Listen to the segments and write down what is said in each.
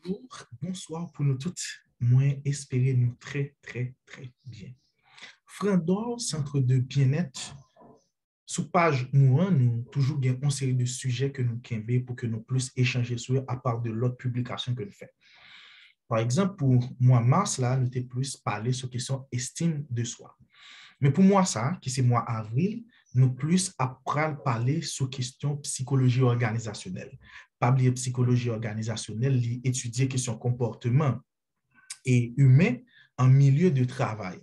Bonjour, bonsoir pour nous toutes. Moi, espérez nous très, très, très bien. Frandor, Centre de bien-être, sous page nous toujours bien une série de sujets que nous kembe pour que nous plus échanger sur eux à part de l'autre publication que nous faisons. Par exemple, pour mois mars, là, nous avons plus parlé sur la question estime de soi. Mais pour moi, ça, qui c'est mois avril, nous plus après parler sur question psychologie organisationnelle. Pas oublier psychologie organisationnelle, étudier question comportement et humain en milieu de travail.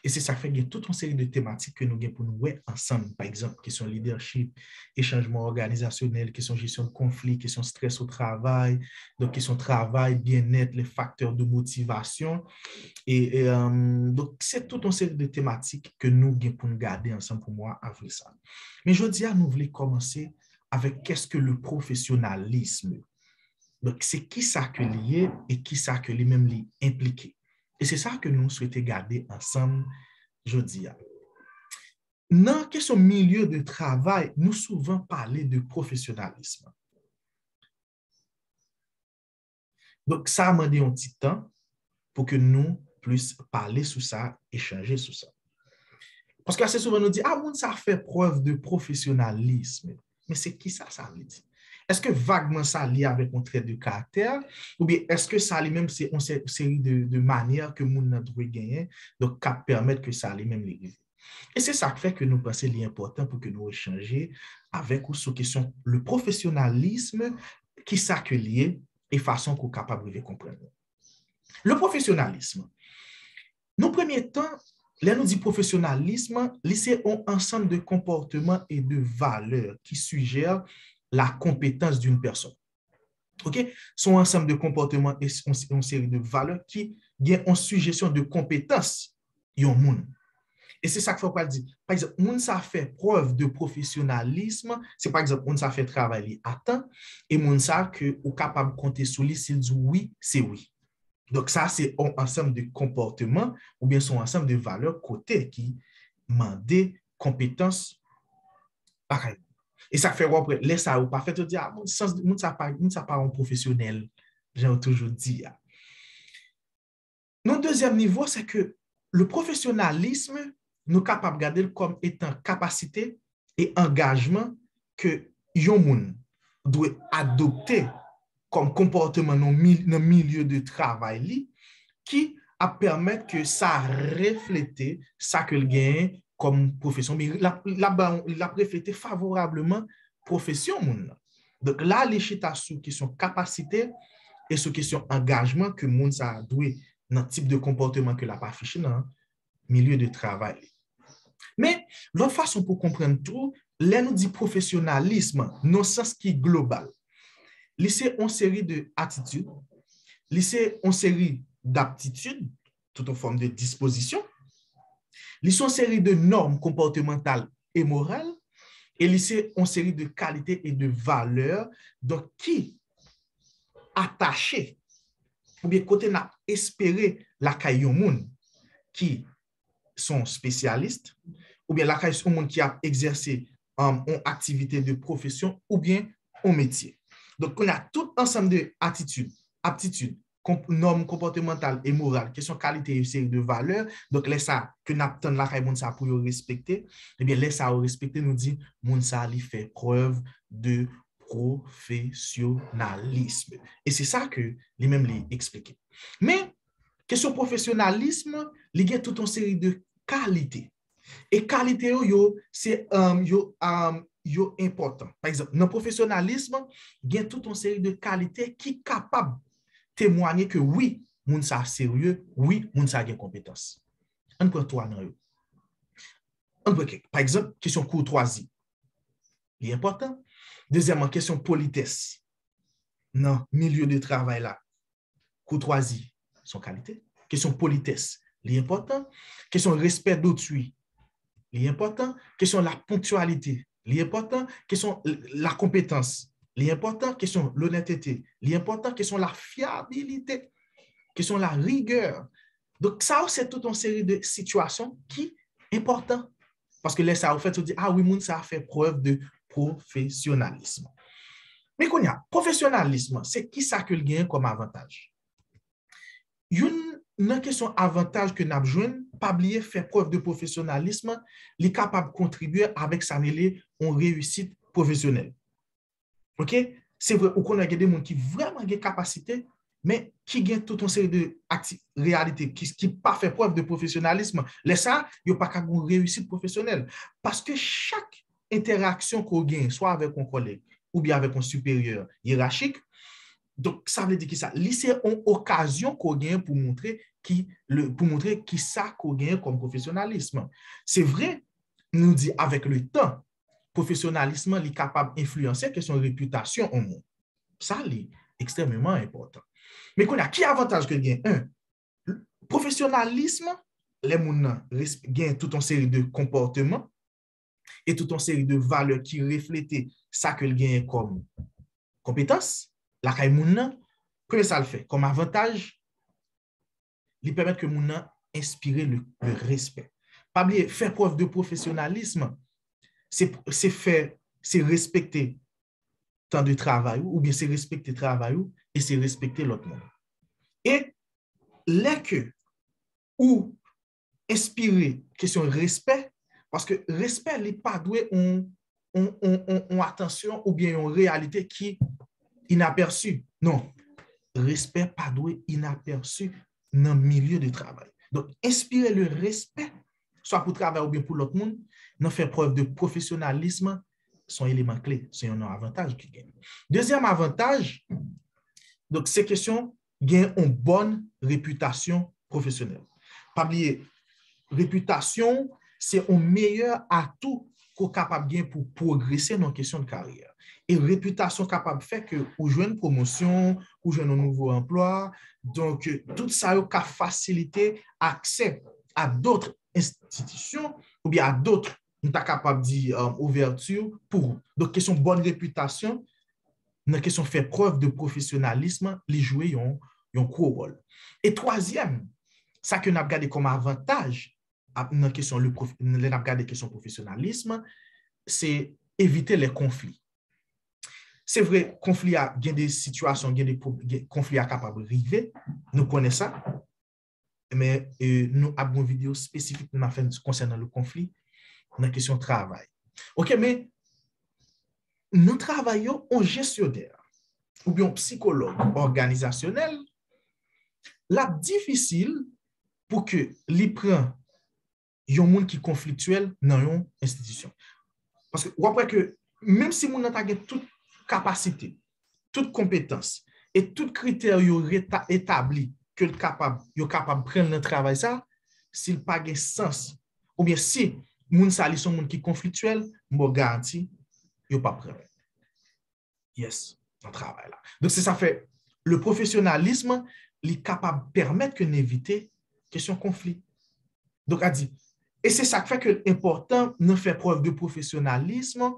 Et c'est ça fait qu'il y a toute une série de thématiques que nous avons pour nous voir ensemble. Par exemple, question leadership, échangement organisationnel, question gestion de conflit, question stress au travail, donc question travail, bien-être, les facteurs de motivation. Donc, c'est toute une série de thématiques que nous avons pour nous garder ensemble pour moi avec ça. Mais je dis à nous voulons commencer avec qu'est-ce que le professionnalisme. Donc, c'est qui ça que lié et qui ça que lui-même li impliqué. Et c'est ça que nous souhaitons garder ensemble aujourd'hui. Dans question milieu de travail, nous souvent parlons de professionnalisme. Donc, ça a demandé un petit temps pour que nous puissions parler sur ça, échanger sur ça. Parce qu'assez souvent, nous dit, ah, bon, ça fait preuve de professionnalisme. Mais c'est qui ça veut dire? Est-ce que vaguement ça lié avec un trait de caractère ou bien est-ce que ça lui-même c'est une série de manières que nous devons gagner donc qui permettent que ça lui-même les arrive. Et c'est ça qui fait que nous pensons l'important pour que nous échanger avec vous sur question le professionnalisme qui s'accueille et façon qu'on est capable de comprendre. Le professionnalisme. Nos premiers temps, là nous dit professionnalisme, c'est un ensemble de comportements et de valeurs qui suggèrent la compétence d'une personne. OK? Son ensemble de comportements et une série de valeurs qui ont une suggestion de compétence yon moun. Et c'est ça qu'il faut pas dire. Par exemple, moun ça fait preuve de professionnalisme, c'est par exemple moun ça fait travailler à temps et moun ça que ou capable de compter sur lui s'il dit oui, c'est oui. Donc ça c'est un ensemble de comportements ou bien son ensemble de valeurs côté qui mandent compétences pareil. Et ça fait après, laisse ça ou pas fait, dire, ah, moun ça pas un professionnel, j'ai toujours dit. Notre deuxième niveau, c'est que le professionnalisme, nous sommes capables de garder comme étant capacité et engagement que yon moun doit adopter comme comportement dans le milieu de travail qui a permettre que ça reflète ça que le gagne comme profession, mais la reflété favorablement profession moun. Donc là, les chita sous question capacité et sous question engagement que moun ça doit dans le type de comportement que l'a pas affiché dans le milieu de travail. Mais l'autre façon pour comprendre tout, là nous dit professionnalisme, dans le sens qui est global. C'est une série d'attitudes, c'est une série d'aptitudes, toute en forme de disposition, c'est une série de normes comportementales et morales, et c'est une série de qualités et de valeurs donc, qui attachées ou bien côté n'a espéré la caillou moun qui sont spécialistes ou bien la caillou moun qui a exercé une activité de profession ou bien un métier. Donc, on a tout ensemble de attitudes, aptitudes, normes comportementales et morales, qui sont qualités et série de valeurs. Donc, laisse ça que nous avons la caillou moun ça pour respecter. Eh bien, laisse ça respecter, nous dit, moun ça lui fait preuve de professionnalisme. Et c'est ça que lui-même lui expliqué. Mais, question professionnalisme, il y a toute une série de qualités. Et qualité, c'est important. Par exemple, dans le professionnalisme, il y a toute une série de qualités qui sont capables de témoigner que oui, moun sa sérieux, oui, moun sa gen compétence. On prend toi dans eux. Par exemple, question courtoisie. Il est important. Deuxièmement, question politesse. Non, milieu de travail là. Courtoisie, son qualité. Question politesse, il est important. Question respect d'autrui, il est important. Question la ponctualité, il est important. Question la compétence, il est important. Question l'honnêteté, il est important. Question la fiabilité, question la rigueur. Donc ça, c'est toute une série de situations qui sont importantes. Parce que là, ça a fait, on dit, ah oui, moun, ça a fait preuve de professionnalisme. Mais qu'on y a, professionnalisme, c'est qui ça que le gagne comme avantage? Une question avantage que nous avons, pas oublier faire preuve de professionnalisme, les capable de contribuer avec sa réussite professionnelle. OK? C'est vrai, on a des gens qui vraiment ont des capacités, mais qui ont toute une série de réalités, qui pas fait preuve de professionnalisme. Les ça, il n'y a pas qu'à une réussite professionnelle. Parce que chaque interaction qu'on gagne, soit avec un collègue ou bien avec un supérieur hiérarchique, donc ça veut dire que ça, c'est une occasion qu'on gagne pour montrer qui ça qu'on gagne comme professionnalisme. C'est vrai, nous dit avec le temps, professionnalisme est capable d'influencer question réputation au monde. Ça, c'est extrêmement important. Mais qu'on a qui avantage que gagne? Un, professionnalisme, les gens gagnent toute une série de comportements et toute une série de valeurs qui reflètent ça que gagne comme compétence. La caille moun, que ça le fait? Comme avantage, il permet que moun inspirer le respect. Pas oublier, faire preuve de professionnalisme, c'est respecter temps de travail ou bien c'est respecter le travail et c'est respecter l'autre monde. Et les que ou inspirer question respect, parce que respect n'est pas doué en attention ou bien en réalité qui inaperçue. Non, respect pas doué inaperçu dans le milieu de travail. Donc, inspirer le respect, soit pour travail ou bien pour l'autre monde, nous faire preuve de professionnalisme, sont éléments clés, c'est un avantage qui gagne. Deuxième avantage, donc, c'est question gagne une bonne réputation professionnelle. Pas oublier, réputation, c'est un meilleur atout qu'on est capable de gagner pour progresser dans la question de carrière. Et réputation capable de faire que vous jouez une promotion, vous jouez un nouveau emploi. Donc, tout ça a facilité l'accès à d'autres institutions ou bien à d'autres, nous sommes capables de dire, ouverture pour vous. Donc, question bonne réputation, dans question faire preuve de professionnalisme, les jouer un gros rôle. Et troisième, ça que nous avons gardé comme avantage dans la question professionnalisme, c'est éviter les conflits. C'est vrai, conflit a des situations, des conflits à capable de arriver, nous connaissons ça, mais nous avons une vidéo spécifique concernant le conflit dans la question travail. OK, mais nous travaillons en gestionnaire ou bien psychologue organisationnel, là difficile pour que les prend un monde qui est conflictuel dans une institution. Parce que vous voyez que même si mon a toute capacité, toute compétence et tout critère établi que le capable de prendre le travail ça, s'il pas de sens ou bien si moun sali son moun qui conflictuel, je garantis yo pas prendre. Yes, on travail là. Donc c'est ça fait le professionnalisme est capable de permettre que d'éviter question conflit. Donc a dit et c'est ça qui fait que l'important de faire preuve de professionnalisme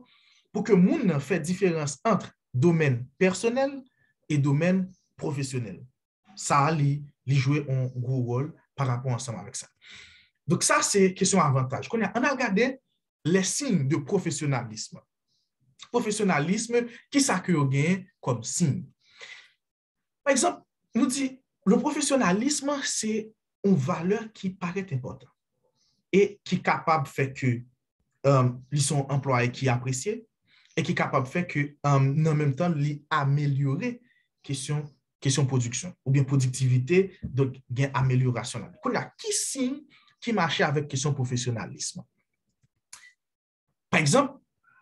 pour que moun fait différence entre domaine personnel et domaine professionnel. Ça li jouer un gros rôle par rapport ensemble avec ça. Donc ça c'est question avantage. On a regardé les signes de professionnalisme. Professionnalisme, qui ça que gagne comme signe? Par exemple, nous dit le professionnalisme c'est une valeur qui paraît importante et qui est capable de faire que ils sont employés qui apprécient et qui est capable de faire que en même temps ils améliorer question production ou bien productivité, donc gain amélioration là. Qu'on a qui signe qui marche avec question professionnalisme. Par exemple,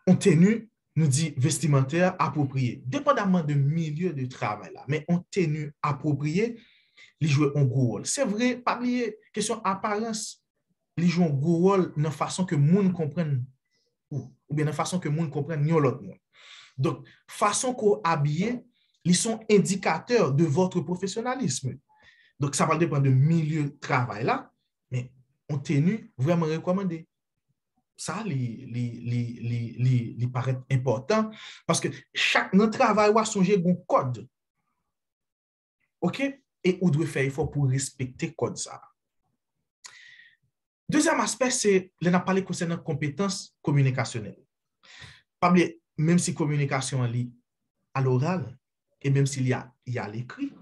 on tenue nous dit vestimentaire approprié, dépendamment du milieu de travail là, mais on tenue approprié, il joue un gros rôle. C'est vrai, pas oublier question apparence, il joue un gros rôle dans la façon que monde comprenne ou bien dans la façon que monde comprenne l'autre monde. Donc, façon qu'on habille, ils sont indicateurs de votre professionnalisme. Donc, ça va dépendre du milieu de travail là, mais on tenue vraiment recommandé. Ça, il paraît important parce que notre travail va songer un code. OK? Et on doit faire effort pour respecter le code ça. Deuxième aspect, c'est, on a parlé concernant compétences communicationnelles. Même si communication est à l'oral, et même s'il y a l'écrit,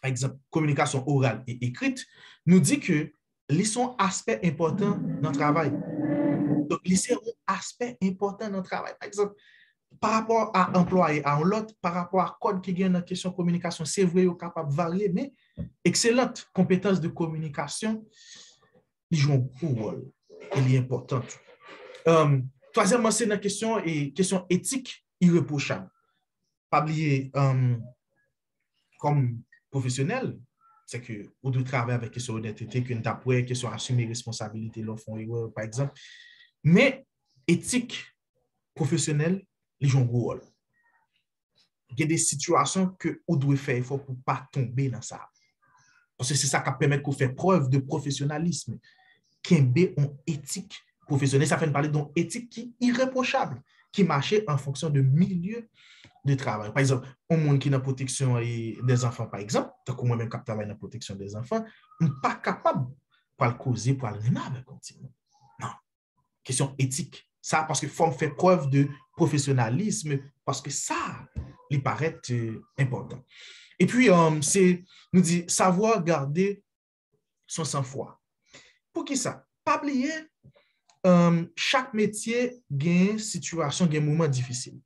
par exemple, communication orale et écrite, nous dit que les sont aspects importants dans le travail. Donc, les sont aspects importants dans le travail. Par exemple, par rapport à employé à l'autre, par rapport à code qui gagne dans la question de communication, c'est vrai, vous capable de varier, mais excellente compétence de communication, ils jouent un gros rôle. Elle est importante. Troisièmement, c'est une question éthique irréprochable. Pas oublier, comme professionnel, c'est que vous devez travailler avec question d'honnêteté, que nous avons question assumer responsabilité, l'enfant, par exemple. Mais éthique professionnelle, ils jouent un gros rôle. Il y a des situations que vous devez faire effort pour ne pas tomber dans ça. Parce que c'est ça qui permet de faire preuve de professionnalisme. Qu'il y ait une éthique professionnelle, ça fait parler d'une éthique qui est irréprochable, qui marche en fonction de milieu de travail. Par exemple, un monde qui est dans la protection des enfants, par exemple, tant que moi-même qui travaille dans la protection des enfants, je ne suis pas capable de le causer, pour le remettre avec continue. Non. Question éthique. Ça, parce qu'il faut faire preuve de professionnalisme, parce que ça, il paraît important. Et puis, c'est, nous dit, savoir garder son sang-froid. Pour qui ça? Pas oublier, chaque métier gagne situation, gagne moment difficile.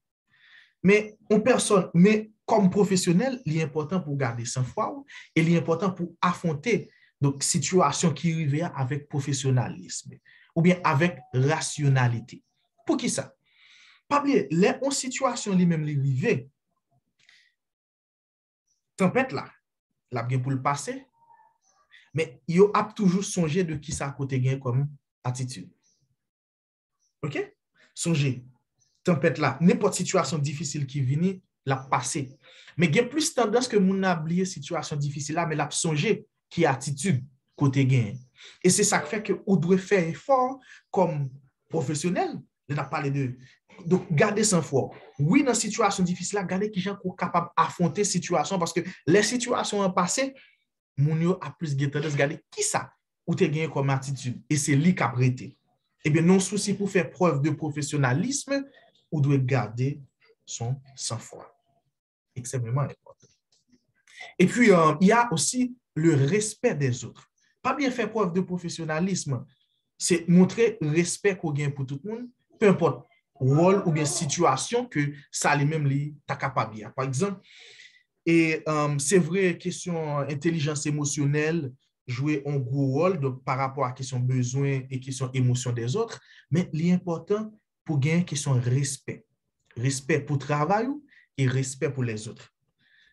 Mais comme professionnel, il est important pour garder sang-froid et il est important pour affronter donc situation qui arrive avec professionnalisme ou bien avec rationalité. Pour qui ça? Pas oublier, les en situation lui-même arrive, tempête là, la bien pour le passer, mais il a toujours songé de qui ça a côté gain comme attitude. OK? Songez, tempête là, n'importe situation difficile qui vient, la passer. Mais il y a plus tendance que mon a oublié situation difficile là, mais la songer qui attitude côté gain. Et c'est ça qui fait que on doit faire effort comme professionnel. On a parlé de donc garder son foi. Oui, dans situation difficile là, garder qui gens capable d'affronter situation parce que les situations en passé, mon yo a plus tendance garder qui ça ou te gagné comme attitude et c'est lui qui a prêté. Eh bien, non souci pour faire preuve de professionnalisme, on doit garder son sang-froid. Extrêmement important. Et puis, il y a aussi le respect des autres. Pas bien faire preuve de professionnalisme, c'est montrer respect qu'on gagne pour tout le monde, peu importe rôle ou bien situation que ça lui-même est capable. Par exemple, et c'est vrai, question intelligence émotionnelle jouer un gros rôle par rapport à question besoin et question émotion des autres, mais l'important pour gagner question respect. Respect pour le travail et respect pour les autres.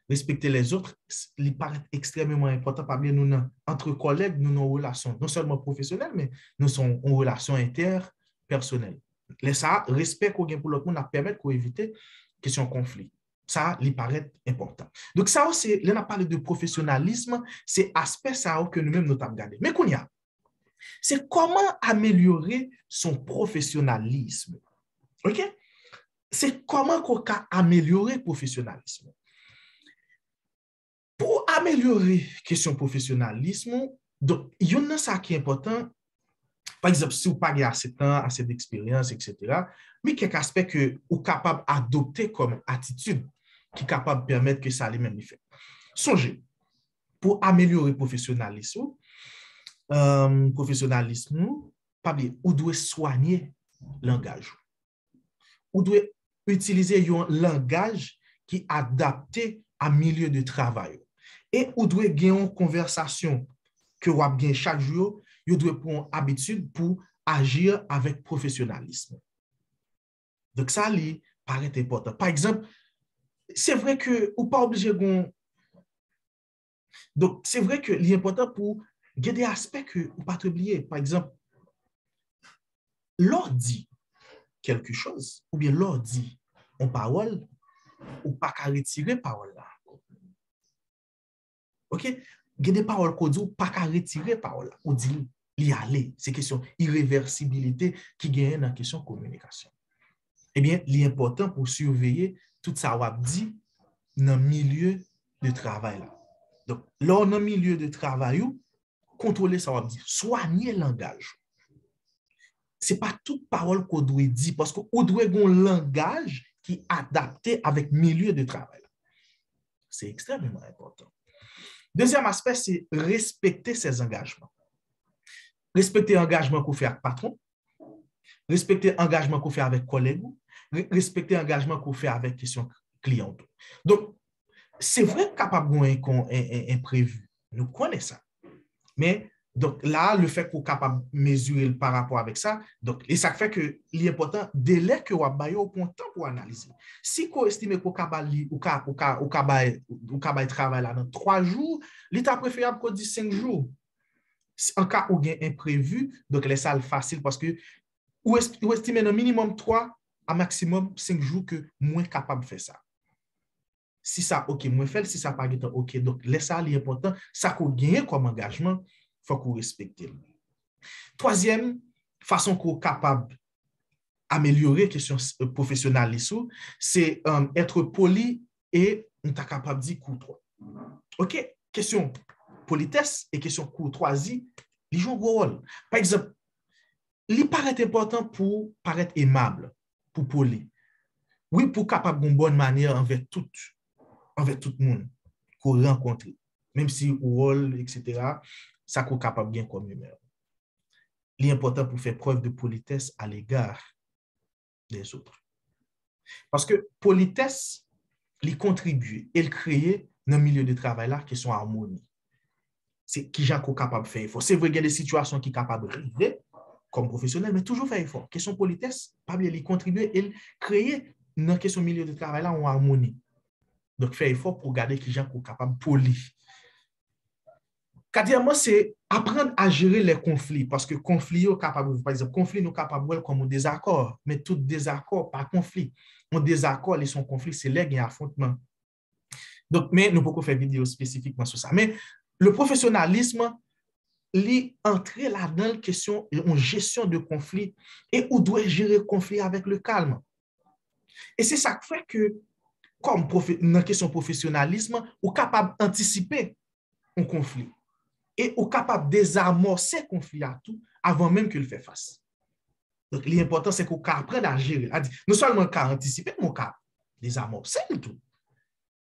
Respecter les autres, il paraît extrêmement important. Par bien, nous, entre collègues, nous avons une relation non seulement professionnelle, mais nous sommes en relation interpersonnelle. Ça, respect qu'on gagne pour l'autre monde, permet d'éviter question conflit. Ça, il paraît important. Donc, ça aussi, là, on a parlé de professionnalisme, c'est aspect ça que nous-mêmes nous avons regardé. Mais qu'on y a, c'est comment améliorer son professionnalisme. OK? C'est comment qu'on peut améliorer le professionnalisme. Pour améliorer la question professionnalisme, donc, il y en a ça qui est important. Par exemple, si vous n'avez pas assez de temps, assez d'expérience, etc., mais quelques aspects que vous êtes capable d'adopter comme attitude qui est capable de permettre que ça lui-même fait. Songez, pour améliorer le professionnalisme, pas bien, vous devez soigner le langage. Vous devez utiliser un langage qui est adapté à milieu de travail. Et vous devez gagner une conversation que vous avez chaque jour, vous devez prendre habitude pour agir avec professionnalisme. Donc, ça, il paraît important. Par exemple, c'est vrai que vous n'êtes pas obligé de... Donc, c'est vrai que l'important pour... Il y a des aspects que vous ne pas oublier. Par exemple, l'or dit quelque chose, ou bien l'or dit en parole, ou pas qu'à retirer parole là. OK? Il y a des paroles qu'on dit, ou pas qu'à retirer parole là. On dit, y aller. C'est question irréversibilité qui gagne dans la question communication. Eh bien, l'important pour surveiller tout ça, on dit dans le milieu de travail là. Donc, là, dans le milieu de travail, contrôler ça, on dit, soigner le langage. Ce n'est pas toute parole qu'on doit dire, parce qu'on doit avoir un langage qui est adapté avec milieu de travail. C'est extrêmement important. Deuxième aspect, c'est respecter ses engagements. Respecter l'engagement qu'on fait avec patron, respecter l'engagement qu'on fait avec collègue, respecter l'engagement qu'on fait avec question client. Donc, c'est vrai capable d'un imprévu. Nous connaissons ça. Mais donc là, le fait qu'on est capable de mesurer par rapport avec ça, donc, et ça fait que l'important, délai que vous avez au point de temps pour analyser. Si vous estimez qu'on a travail là dans 3 jours, l'état préférable qu'on dit 5 jours. En cas où il y a imprévu, donc les salles faciles parce que vous estimez un minimum 3 à maximum 5 jours que moins capable de faire ça. Si ça, OK, moins fait, si ça pas OK. Donc, les salles, important, ça qu'on gagne comme engagement, il faut qu'on respecte. Troisième façon qu'on est capable d'améliorer la question professionnalisme, c'est être poli et on est capable de dire courtois. OK, question politesse et question courtoisie, ils jouent un gros rôle. Par exemple, il paraît important pour paraître aimable, pour poli. Oui, pour capable d'une bonne manière envers tout le monde qu'on rencontre. Même si rôle, etc., ça qu'on est capable bien comme humeur. L'important pour faire preuve de politesse à l'égard des autres. Parce que politesse, il contribue et il crée dans le milieu de travail là qui sont harmonie. C'est qui gens qui sont capables de faire effort. C'est vrai qu'il y a des situations qui sont capables de arriver comme professionnel, mais toujours faire effort. Question politesse, pas bien, il contribue et il crée dans la question milieu de travail là en harmonie. Donc, faire effort pour garder qui gens qui sont capables de polir. Quatrièmement, c'est apprendre à gérer les conflits, parce que conflit, capable, par exemple, conflit, nous capables comme un désaccord, mais tout désaccord, pas conflit. Un désaccord et son conflit, c'est là qu'il y a un affrontement. Donc, mais nous pouvons faire une vidéo spécifiquement sur ça. Mais le professionnalisme, il entre là-dedans la question de gestion de conflit et où doit gérer le conflit avec le calme. Et c'est ça qui fait que, comme dans la question professionnalisme, on est capable d'anticiper un conflit. Et ou capable de désamorcer le conflit à tout avant même qu'il fait face. Donc, l'important, c'est qu'on apprenne à gérer. Non seulement qu'à anticiper, mais qu'à désamorcer le tout.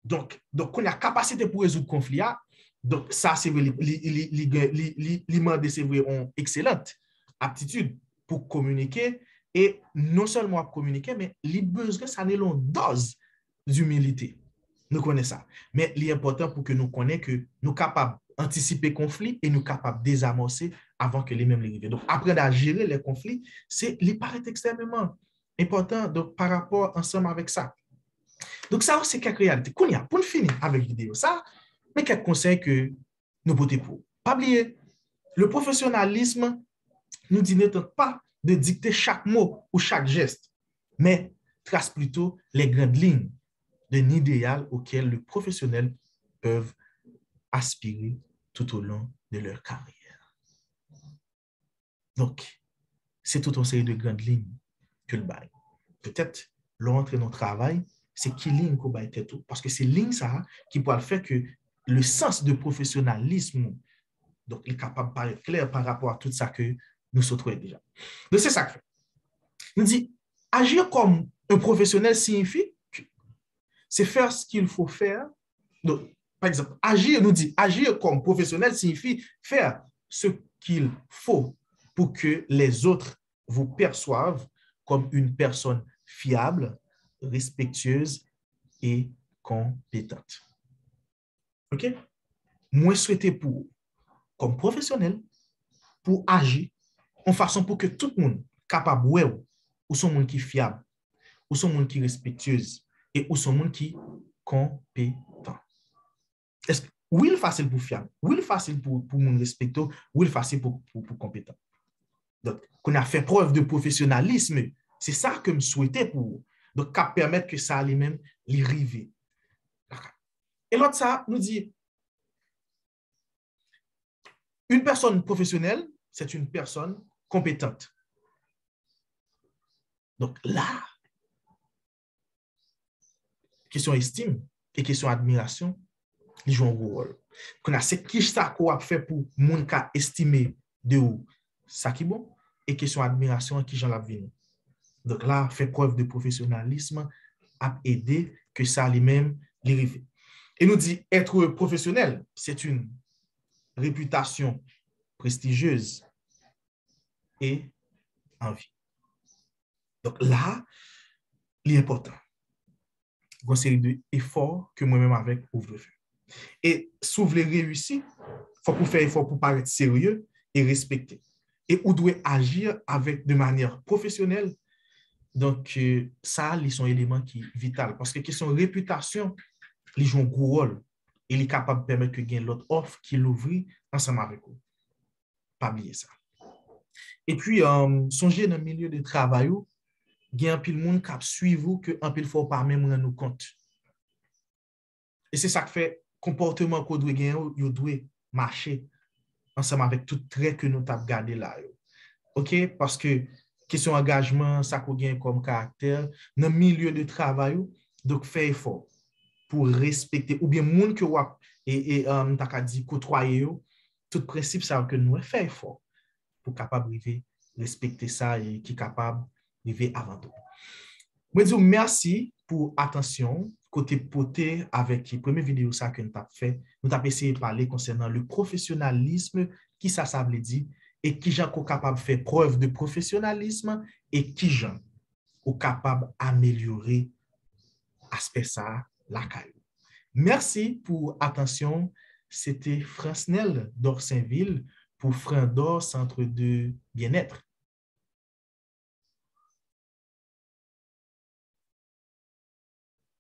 Donc, on a capacité pour résoudre le conflit. Donc, ça, c'est vrai, l'immense, c'est vrai, une excellente aptitude pour communiquer. Et non seulement pour communiquer, mais les besoins, ça n'est une dose d'humilité. Nous connaissons ça. Mais l'important pour que nous connaissions que nous sommes capables anticiper conflit et nous capables de désamorcer avant que les mêmes les arrivent. Donc, apprendre à gérer les conflits, il paraît extrêmement important donc, par rapport ensemble avec ça. Donc, ça, c'est quelques réalités. Pour finir avec la vidéo, ça, mais quelques conseils que nous potons pour. Pas oublier, le professionnalisme nous dit ne tente pas de dicter chaque mot ou chaque geste, mais trace plutôt les grandes lignes d'un idéal auquel les professionnels peuvent aspirer tout au long de leur carrière. Donc, c'est toute une série de grandes lignes que le bail. Peut-être, l'entrée dans le travail, c'est qui ligne qu'on va être tout. Parce que c'est ligne ça qui pourra faire que le sens de professionnalisme, donc, il est capable de paraître clair par rapport à tout ça que nous souhaitons déjà. Donc, c'est ça que fait. Nous dit, agir comme un professionnel signifie que c'est faire ce qu'il faut faire. Donc, par exemple, agir comme professionnel signifie faire ce qu'il faut pour que les autres vous perçoivent comme une personne fiable, respectueuse et compétente. OK? Moi, souhaité pour, comme professionnel, pour agir en façon pour que tout le monde capable ou son monde qui est fiable, ou son monde qui est respectueuse et ou son monde qui est compétent. Oui, il est facile pour fiable, oui, il est facile pour mon respecto, oui, il est facile pour compétent. Donc, qu'on a fait preuve de professionnalisme, c'est ça que je souhaitais pour. Donc, qu'à permettre que ça lui-même lui arrive. Et l'autre, ça nous dit, une personne professionnelle, c'est une personne compétente. Donc là, question estime et question admiration, ils jouent un gros rôle. Qu'on a ce qui ça qu'on a fait pour moun ka estimer de ou ça qui bon et question admiration qui j'en la vie. Donc là, fait preuve de professionnalisme à aider que ça lui-même l'arrive. Et nous dit être professionnel, c'est une réputation prestigieuse et envie. Donc là, l'important, une série d'efforts que moi-même avec ouvre. Et si vous voulez réussir, il faut pour faire effort pour paraître sérieux et respecté. Et vous devez agir avec de manière professionnelle. Donc, ça, ils sont éléments qui sont vitaux. Parce que question réputation, ils jouent un gros rôle. Et ils sont capables de permettre que gagne l'autre offre qui l'ouvre ensemble avec vous. Pas oublier ça. Et puis, songez dans le milieu de travail, il y a un pile monde qui suit vous que un pile faut pas même rendre compte. Et c'est ça qui fait comportement qu'on doit gagner, vous doit marcher ensemble avec tout trait que nous avons gardé là. OK? Parce que question engagement, ça qu'on gagne comme caractère, dans le milieu de travail, donc fait effort pour respecter, ou bien monde que vous t'as dit côtoyer, tout principe ça que nous fait effort pour capable de respecter ça et qui est capable de vivre avant tout. Je dis merci pour l'attention. Côté poté avec la première vidéo ça que nous avons fait, nous avons essayé de parler concernant le professionnalisme, qui ça veut dire, et qui gens sont capable de faire preuve de professionnalisme et qui gens sont capable d'améliorer aspect ça, la caille. Merci pour l'attention. C'était Francnel d'Orsainville pour Frandor Centre de Bien-être.